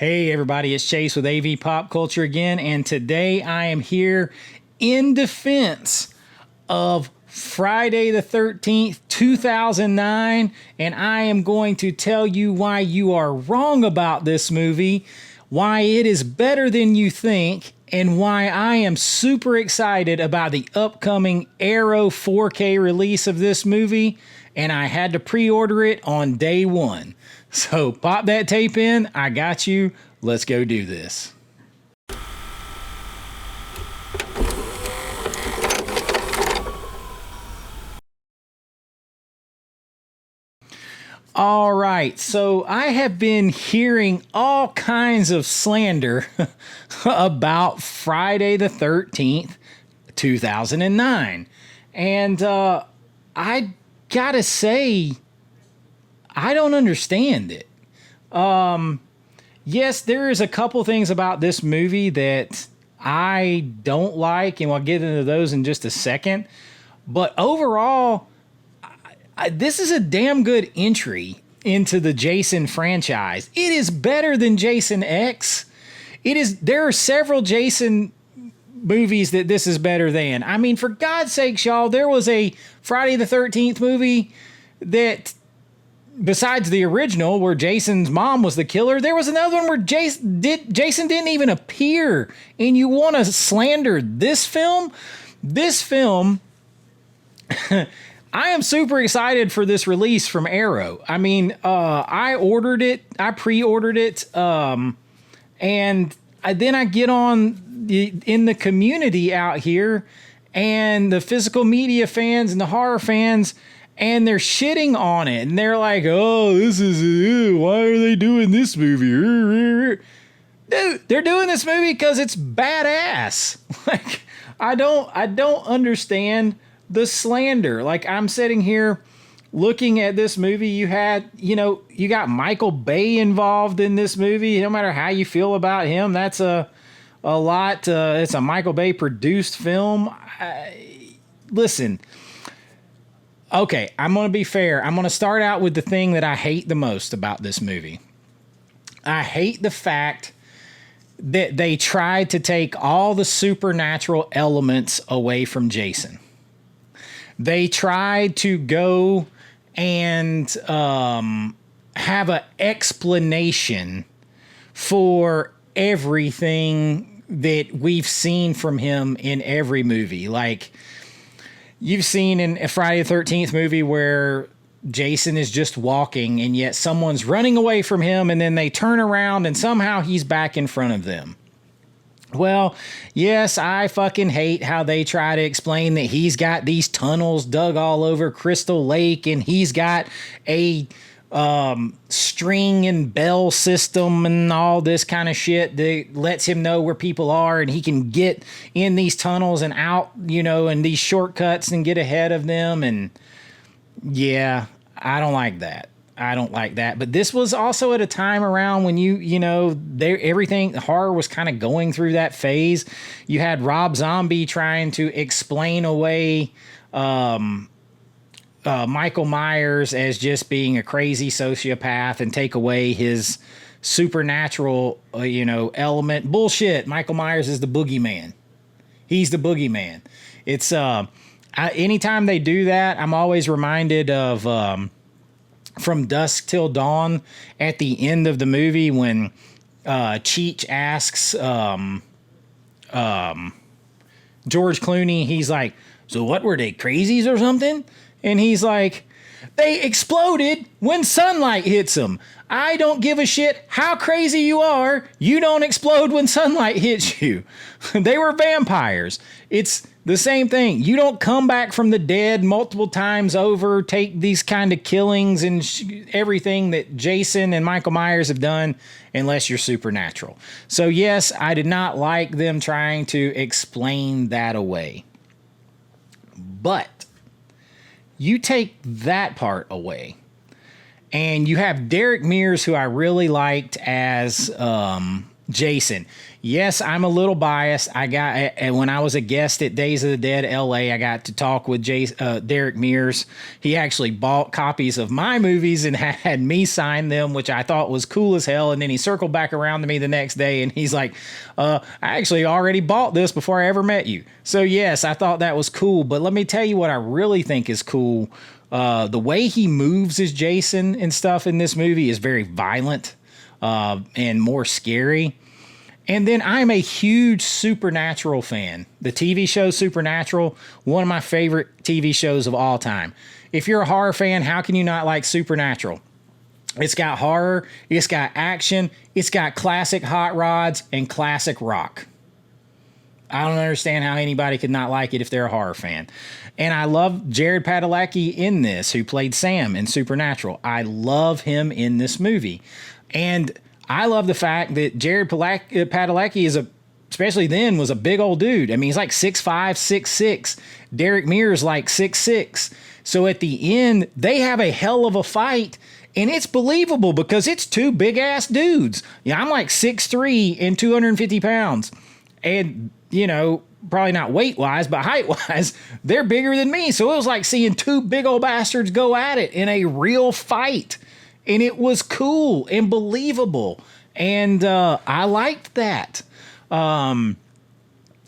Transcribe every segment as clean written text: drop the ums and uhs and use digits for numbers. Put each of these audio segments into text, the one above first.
Hey everybody, it's Chase with AV Pop Culture again, and today I am here in defense of Friday the 13th, 2009, and I am going to tell you why you are wrong about this movie, why it is better than you think, and why I am super excited about the upcoming Arrow 4K release of this movie, and I had to pre-order it on day one. So pop that tape in, I got you, let's go do this. All right, so I have been hearing all kinds of slander about Friday the 13th, 2009. And I gotta say, I don't understand it. Yes, there is a couple things about this movie that I don't like, and we'll get into those in just a second. But overall, this is a damn good entry into the Jason franchise. It is better than Jason X. There are several Jason movies that this is better than. I mean, for God's sakes, y'all, there was a Friday the 13th movie that, besides the original where Jason's mom was the killer, there was another one where Jason didn't even appear, and you want to slander this film? This film, I am super excited for this release from Arrow. I mean, I pre-ordered it, and then I get on in the community out here, and the physical media fans and the horror fans, and they're shitting on it, and they're like, "Oh, this is why are they doing this movie?" Dude, they're doing this movie because it's badass. Like, I don't understand the slander. Like, I'm sitting here looking at this movie. You got Michael Bay involved in this movie. No matter how you feel about him, that's a lot. It's a Michael Bay produced film. Listen. Okay, I'm going to be fair. I'm going to start out with the thing that I hate the most about this movie. I hate the fact that they tried to take all the supernatural elements away from Jason. They tried to go and have an explanation for everything that we've seen from him in every movie. Like, you've seen in a Friday the 13th movie where Jason is just walking and yet someone's running away from him, and then they turn around and somehow he's back in front of them. Well, yes, I fucking hate how they try to explain that he's got these tunnels dug all over Crystal Lake, and he's got a string and bell system and all this kind of shit that lets him know where people are, and he can get in these tunnels and out, and these shortcuts and get ahead of them. And yeah, I don't like that. But this was also at a time around when everything horror was kind of going through that phase. You had Rob Zombie trying to explain away Michael Myers as just being a crazy sociopath and take away his supernatural, element. Bullshit. Michael Myers is the boogeyman. He's the boogeyman. It's anytime they do that, I'm always reminded of From Dusk Till Dawn at the end of the movie when Cheech asks George Clooney, he's like, "So what, were they crazies or something?" And he's like, "They exploded when sunlight hits them. I don't give a shit how crazy you are. You don't explode when sunlight hits you." They were vampires. It's the same thing. You don't come back from the dead multiple times over, take these kind of killings and everything that Jason and Michael Myers have done unless you're supernatural. So yes, I did not like them trying to explain that away. But you take that part away, and you have Derek Mears, who I really liked as Jason. Yes, I'm a little biased. And when I was a guest at Days of the Dead LA, I got to talk with Derek Mears. He actually bought copies of my movies and had me sign them, which I thought was cool as hell. And then he circled back around to me the next day and he's like, I actually already bought this before I ever met you. So yes, I thought that was cool. But let me tell you what I really think is cool. The way he moves as Jason and stuff in this movie is very violent. And more scary. And then I'm a huge Supernatural fan. The TV show Supernatural, one of my favorite TV shows of all time. If you're a horror fan, how can you not like Supernatural? It's got horror, it's got action, it's got classic hot rods and classic rock. I don't understand how anybody could not like it if they're a horror fan. And I love Jared Padalecki in this, who played Sam in Supernatural. I love him in this movie. And I love the fact that Jared Padalecki especially then, was a big old dude. I mean, he's like 6'5", 6'6". Derek Mears like 6'6". So at the end, they have a hell of a fight, and it's believable because it's two big ass dudes. Yeah, I'm like 6'3" and 250 pounds, and probably not weight wise, but height wise, they're bigger than me. So it was like seeing two big old bastards go at it in a real fight. And it was cool and believable. And I liked that. And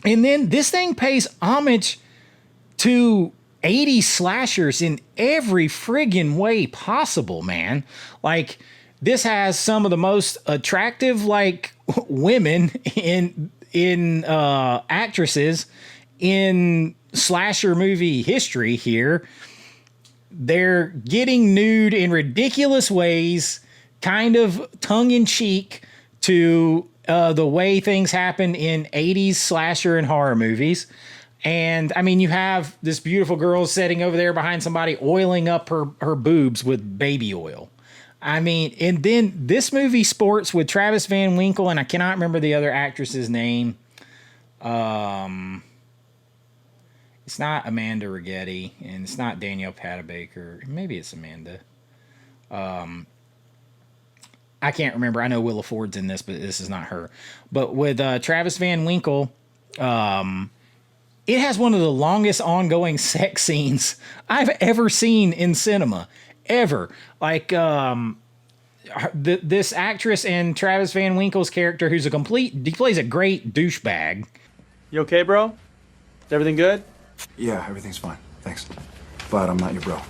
then this thing pays homage to 80s slashers in every friggin' way possible, man. Like, this has some of the most attractive, like, women in actresses in slasher movie history here. They're getting nude in ridiculous ways, kind of tongue-in-cheek to the way things happen in 80s slasher and horror movies. And, I mean, you have this beautiful girl sitting over there behind somebody oiling up her boobs with baby oil. I mean, and then this movie sports with Travis Van Winkle, and I cannot remember the other actress's name. It's not Amanda Rigetti, and it's not Danielle Panabaker. Maybe it's Amanda. I can't remember. I know Willa Ford's in this, but this is not her. But with Travis Van Winkle, it has one of the longest ongoing sex scenes I've ever seen in cinema. Ever. Like, this actress and Travis Van Winkle's character, he plays a great douchebag. You okay, bro? Is everything good? Yeah, everything's fine. Thanks. But I'm not your bro.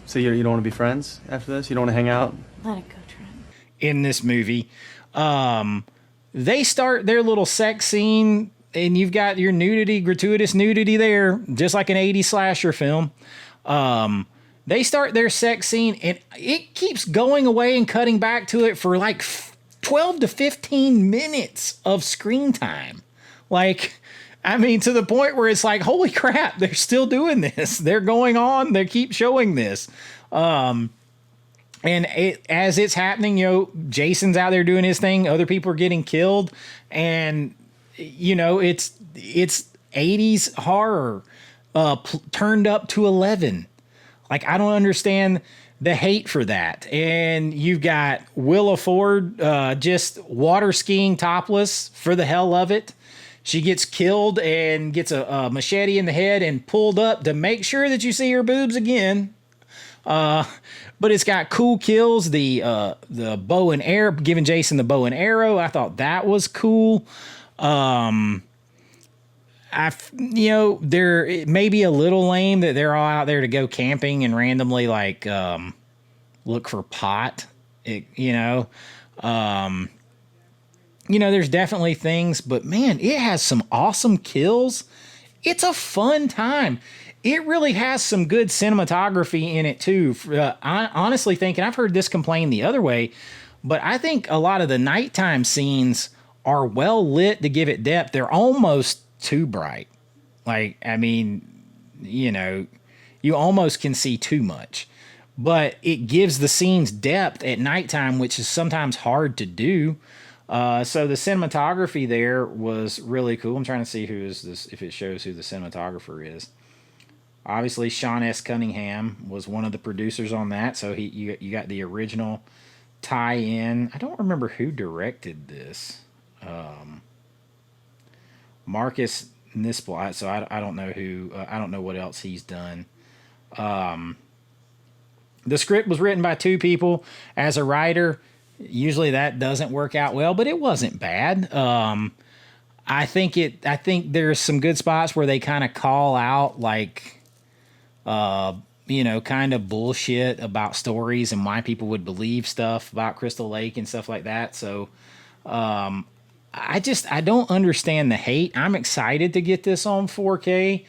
So you don't want to be friends after this? You don't want to hang out? Let it go, Trent. In this movie, they start their little sex scene, and you've got your gratuitous nudity there, just like an 80s slasher film. They start their sex scene, and it keeps going away and cutting back to it for like 12 to 15 minutes of screen time. Like, I mean, to the point where it's like, holy crap, they're still doing this. They're going on. They keep showing this. And as it's happening, Jason's out there doing his thing. Other people are getting killed. And, it's 80s horror turned up to 11. Like, I don't understand the hate for that. And you've got Willa Ford just water skiing topless for the hell of it. She gets killed and gets a machete in the head and pulled up to make sure that you see her boobs again. But it's got cool kills. The bow and arrow, giving Jason the bow and arrow. I thought that was cool. It may be a little lame that they're all out there to go camping and randomly like look for pot. There's definitely things, but man, it has some awesome kills. It's a fun time. It really has some good cinematography in it too. I honestly think, and I've heard this complained the other way, but I think a lot of the nighttime scenes are well lit to give it depth. They're almost too bright. Like, I mean, you almost can see too much, but it gives the scenes depth at nighttime, which is sometimes hard to do. So the cinematography there was really cool. I'm trying to see who is this, if it shows who the cinematographer is. Obviously, Sean S. Cunningham was one of the producers on that. So you got the original tie-in. I don't remember who directed this. Marcus Nispel. So I don't know who. I don't know what else he's done. The script was written by 2 people. As a writer, usually that doesn't work out well, but it wasn't bad. I think there's some good spots where they kind of call out like, kind of bullshit about stories and why people would believe stuff about Crystal Lake and stuff like that. So, I don't understand the hate. I'm excited to get this on 4K.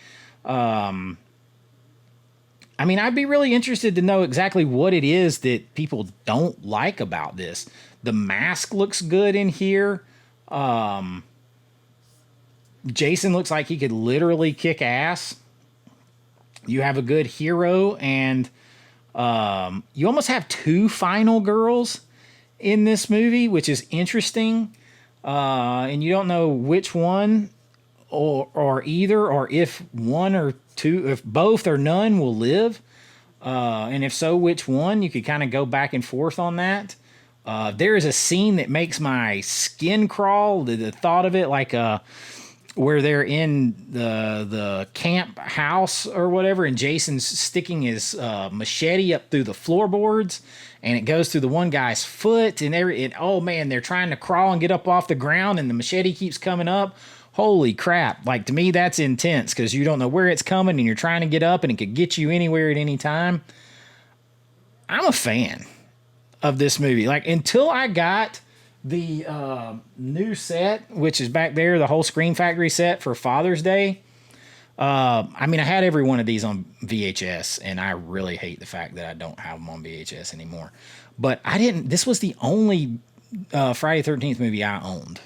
I'd be really interested to know exactly what it is that people don't like about this. The mask looks good in here. Jason looks like he could literally kick ass. You have a good hero, and you almost have 2 final girls in this movie, which is interesting. And you don't know which one or either, or if one or two, if both or none will live. And if so, which one? You could kind of go back and forth on that. There is a scene that makes my skin crawl, the thought of it, like where they're in the camp house or whatever, and Jason's sticking his machete up through the floorboards, and it goes through the one guy's foot, and oh man, they're trying to crawl and get up off the ground, and the machete keeps coming up. Holy crap. Like, to me, that's intense, because you don't know where it's coming, and you're trying to get up, and it could get you anywhere at any time. I'm a fan of this movie. Like, until I got the new set, which is back there, the whole Screen Factory set for Father's Day. I had every one of these on VHS, and I really hate the fact that I don't have them on VHS anymore. But this was the only Friday the 13th movie I owned.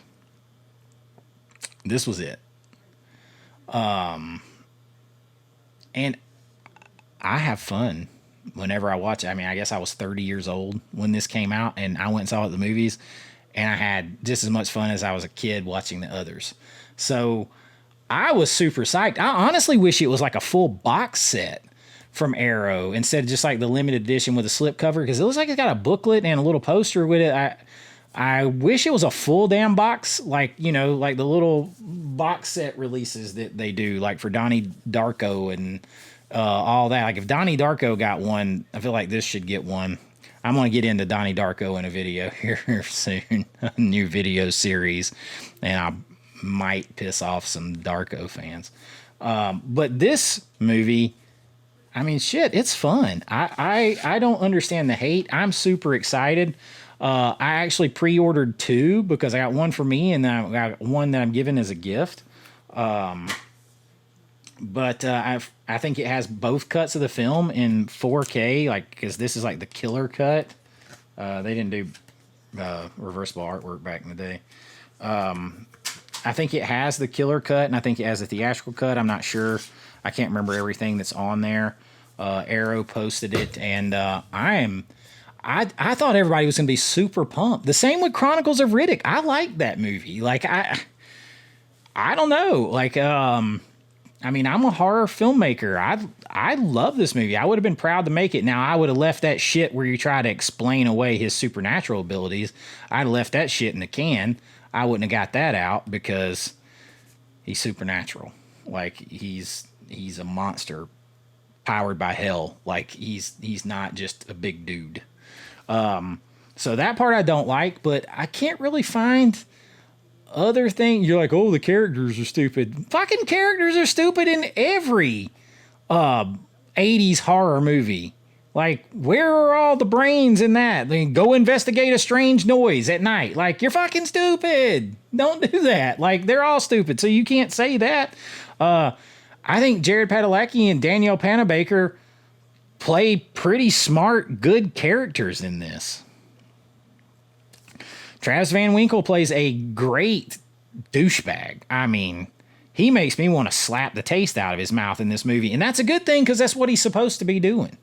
This was it. And I have fun whenever I watch it. I guess I was 30 years old when this came out, and I went and saw it at the movies, and I had just as much fun as I was a kid watching the others. So I was super psyched. I honestly wish it was like a full box set from Arrow instead of just like the limited edition with a slipcover, because it looks like it's got a booklet and a little poster with it. I wish it was a full damn box, like the little box set releases that they do, like for Donnie Darko and all that. Like, if Donnie Darko got one, I feel like this should get one. I'm going to get into Donnie Darko in a video here soon, a new video series, and I might piss off some Darko fans. But this movie, it's fun. I don't understand the hate. I'm super excited. I actually pre-ordered 2 because I got one for me and I got one that I'm giving as a gift. But I think it has both cuts of the film in 4K, like, because this is like the killer cut. They didn't do reversible artwork back in the day. I think it has the killer cut, and I think it has the theatrical cut. I'm not sure. I can't remember everything that's on there. Arrow posted it, and I thought everybody was going to be super pumped. The same with Chronicles of Riddick. I like that movie. Like, I don't know. Like, I'm a horror filmmaker. I love this movie. I would have been proud to make it. Now, I would have left that shit where you try to explain away his supernatural abilities. I'd have left that shit in the can. I wouldn't have got that out because he's supernatural. Like, he's a monster powered by hell. Like, he's not just a big dude. So that part I don't like, but I can't really find other things. You're like, oh, the characters are stupid. Fucking characters are stupid in every 80s horror movie. Like, where are all the brains in that? Like, go investigate a strange noise at night. Like, you're fucking stupid. Don't do that. Like, they're all stupid, so you can't say that. I think Jared Padalecki and Danielle Panabaker play pretty smart, good characters in this. Travis Van Winkle plays a great douchebag. He makes me want to slap the taste out of his mouth in this movie, and that's a good thing because that's what he's supposed to be doing.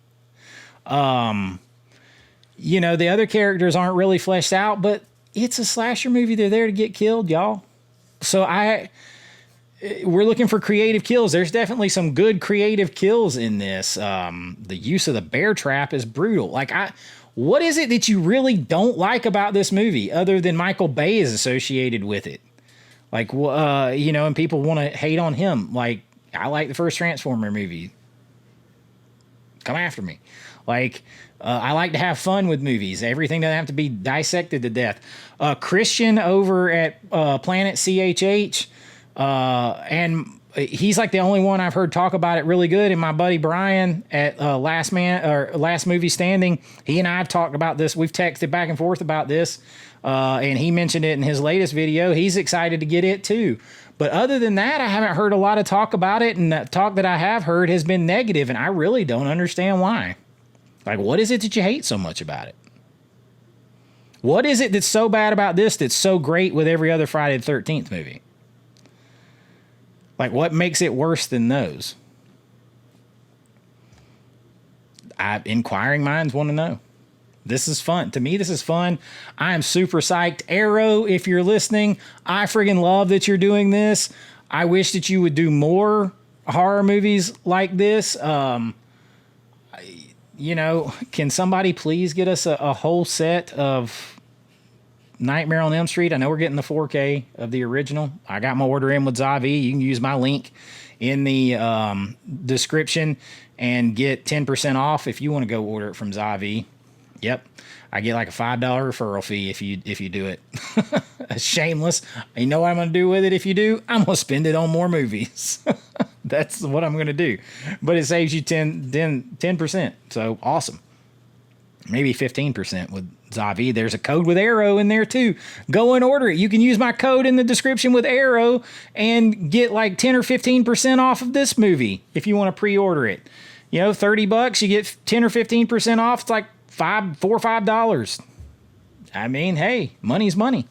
The other characters aren't really fleshed out, but it's a slasher movie. They're there to get killed, y'all. So we're looking for creative kills. There's definitely some good creative kills in this. The use of the bear trap is brutal. Like, What is it that you really don't like about this movie other than Michael Bay is associated with it? Like, you know, and people want to hate on him. Like, I like the first Transformer movie. Come after me. Like, I like to have fun with movies. Everything doesn't have to be dissected to death. Christian over at Planet CHH, and he's like the only one I've heard talk about it really good. And my buddy Brian at Last Movie Standing, he and I have talked about this. We've texted back and forth about this, and he mentioned it in his latest video. He's excited to get it too. But other than that, I haven't heard a lot of talk about it, and that talk that I have heard has been negative, and I really don't understand why. Like, what is it that you hate so much about it? What is it that's so bad about this that's so great with every other Friday the 13th movie? Like, what makes it worse than those? Inquiring minds want to know. This is fun. To me, this is fun. I am super psyched. Arrow, if you're listening, I friggin' love that you're doing this. I wish that you would do more horror movies like this. You know, can somebody please get us a whole set of Nightmare on Elm Street? I know we're getting the 4K of the original. I got my order in with Zavi. You can use my link in the description and get 10% off if you want to go order it from Zavi. Yep. I get like a $5 referral fee if you do it. Shameless. You know what I'm going to do with it if you do? I'm going to spend it on more movies. That's what I'm going to do. But it saves you 10%. So awesome. Maybe 15% with Zavi. There's a code with Arrow in there too. Go and order it. You can use my code in the description with Arrow and get like 10 or 15% off of this movie if you want to pre-order it. You know, $30, you get 10 or 15% off. It's like $4 or $5. I mean, hey, money's money.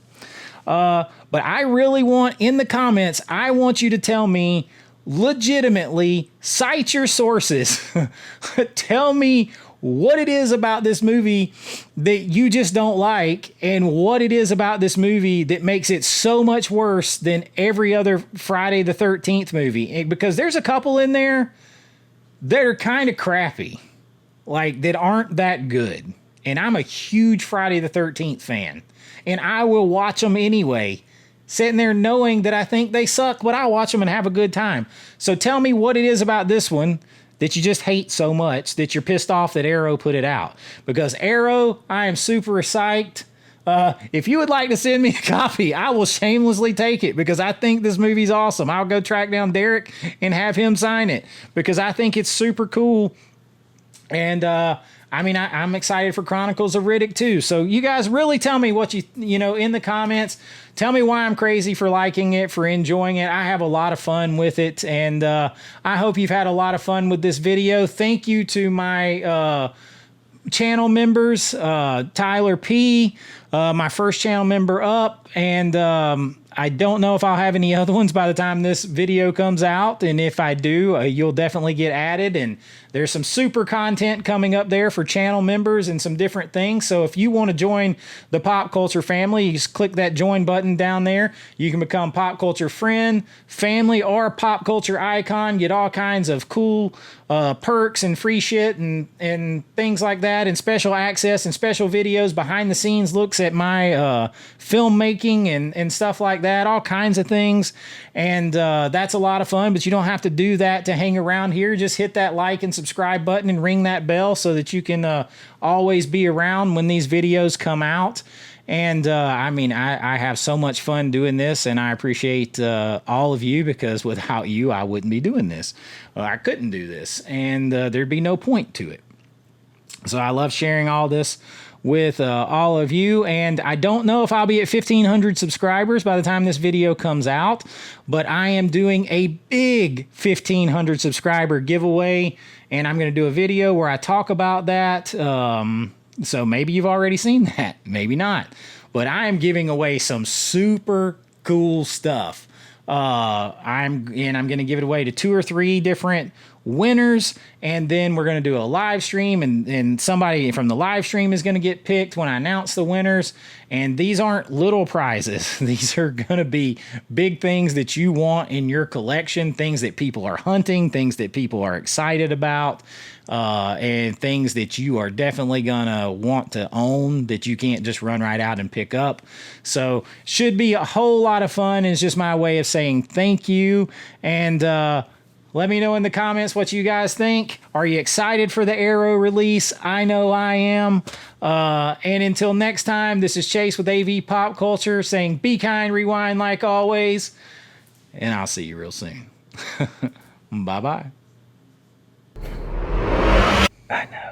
But I really want, in the comments, I want you to tell me, legitimately, cite your sources. Tell me what it is about this movie that you just don't like, and what it is about this movie that makes it so much worse than every other Friday the 13th movie. Because there's a couple in there that are kind of crappy. Like, that aren't that good. And I'm a huge Friday the 13th fan. And I will watch them anyway. Sitting there knowing that I think they suck, but I'll watch them and have a good time. So tell me what it is about this one that you just hate so much that you're pissed off that Arrow put it out. Because Arrow, I am super psyched. If you would like to send me a copy, I will shamelessly take it because I think this movie's awesome. I'll go track down Derek and have him sign it because I think it's super cool. And I mean, I'm excited for Chronicles of Riddick too. So you guys really tell me what you know in the comments. Tell me why I'm crazy for liking it, for enjoying it. I have a lot of fun with it, and I hope you've had a lot of fun with this video. Thank you to my channel members, Tyler P, my first channel member up, and I don't know if I'll have any other ones by the time this video comes out, and if I do, you'll definitely get added, and there's some super content coming up there for channel members and some different things. So if you want to join the Pop Culture family, you just click that join button down there. You can become Pop Culture friend, family, or Pop Culture icon. Get all kinds of cool perks and free shit and things like that, and special access and special videos, behind the scenes looks at my filmmaking and stuff like that, all kinds of things. And that's a lot of fun, but you don't have to do that to hang around here. Just hit that like and subscribe button and ring that bell so that you can always be around when these videos come out. And I mean, I have so much fun doing this, and I appreciate all of you, because without you, I wouldn't be doing this. I couldn't do this, and there'd be no point to it. So I love sharing all this with all of you, and I don't know if I'll be at 1,500 subscribers by the time this video comes out, but I am doing a big 1,500 subscriber giveaway, and I'm going to do a video where I talk about that. So maybe you've already seen that, maybe not, but I am giving away some super cool stuff. I'm going to give it away to 2 or 3 different winners, and then we're going to do a live stream, and somebody from the live stream is going to get picked when I announce the winners. And these aren't little prizes. These are going to be big things that you want in your collection, things that people are hunting, things that people are excited about, and things that you are definitely going to want to own that you can't just run right out and pick up. So should be a whole lot of fun. It's just my way of saying thank you. And let me know in the comments what you guys think. Are you excited for the Arrow release? I know I am. And until next time, this is Chase with AV Pop Culture saying be kind, rewind like always. And I'll see you real soon. Bye-bye. Bye now.